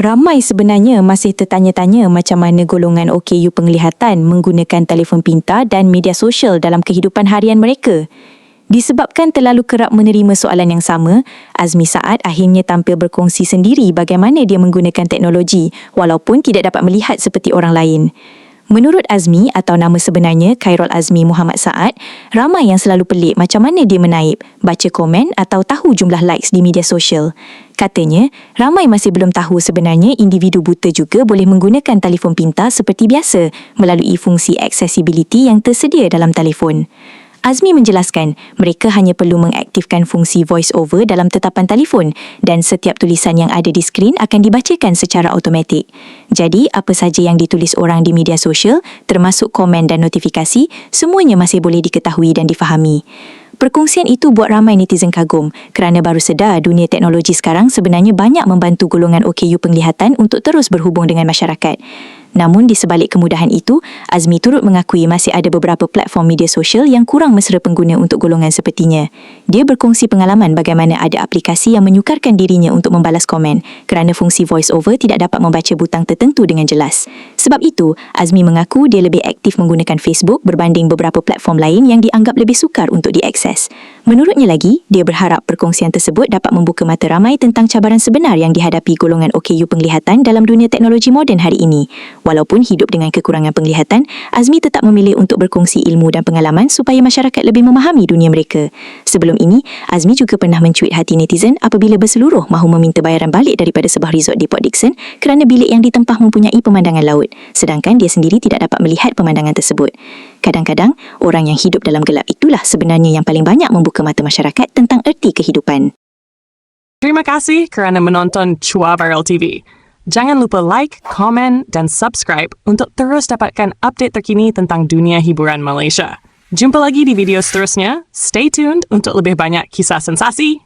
Ramai sebenarnya masih tertanya-tanya macam mana golongan OKU penglihatan menggunakan telefon pintar dan media sosial dalam kehidupan harian mereka. Disebabkan terlalu kerap menerima soalan yang sama, Azmi Saad akhirnya tampil berkongsi sendiri bagaimana dia menggunakan teknologi walaupun tidak dapat melihat seperti orang lain. Menurut Azmi atau nama sebenarnya Khairul Azmi Muhammad Saad, ramai yang selalu pelik macam mana dia menaip, baca komen atau tahu jumlah likes di media sosial. Katanya, ramai masih belum tahu sebenarnya individu buta juga boleh menggunakan telefon pintar seperti biasa melalui fungsi accessibility yang tersedia dalam telefon. Azmi menjelaskan, mereka hanya perlu mengaktifkan fungsi voice over dalam tetapan telefon dan setiap tulisan yang ada di skrin akan dibacakan secara automatik. Jadi, apa saja yang ditulis orang di media sosial, termasuk komen dan notifikasi, semuanya masih boleh diketahui dan difahami. Perkongsian itu buat ramai netizen kagum kerana baru sedar dunia teknologi sekarang sebenarnya banyak membantu golongan OKU penglihatan untuk terus berhubung dengan masyarakat. Namun di sebalik kemudahan itu, Azmi turut mengakui masih ada beberapa platform media sosial yang kurang mesra pengguna untuk golongan sepertinya. Dia berkongsi pengalaman bagaimana ada aplikasi yang menyukarkan dirinya untuk membalas komen kerana fungsi voice over tidak dapat membaca butang tertentu dengan jelas. Sebab itu, Azmi mengaku dia lebih aktif menggunakan Facebook berbanding beberapa platform lain yang dianggap lebih sukar untuk diakses. Menurutnya lagi, dia berharap perkongsian tersebut dapat membuka mata ramai tentang cabaran sebenar yang dihadapi golongan OKU penglihatan dalam dunia teknologi moden hari ini. Walaupun hidup dengan kekurangan penglihatan, Azmi tetap memilih untuk berkongsi ilmu dan pengalaman supaya masyarakat lebih memahami dunia mereka. Sebelum ini, Azmi juga pernah mencuit hati netizen apabila berseluruh mahu meminta bayaran balik daripada sebuah resort di Port Dickson kerana bilik yang ditempah mempunyai pemandangan laut, sedangkan dia sendiri tidak dapat melihat pemandangan tersebut. Kadang-kadang, orang yang hidup dalam gelap itulah sebenarnya yang paling banyak membuka mata masyarakat tentang erti kehidupan. Terima kasih kerana menonton Chua Viral TV. Jangan lupa like, komen dan subscribe untuk terus dapatkan update terkini tentang dunia hiburan Malaysia. Jumpa lagi di video seterusnya. Stay tuned untuk lebih banyak kisah sensasi.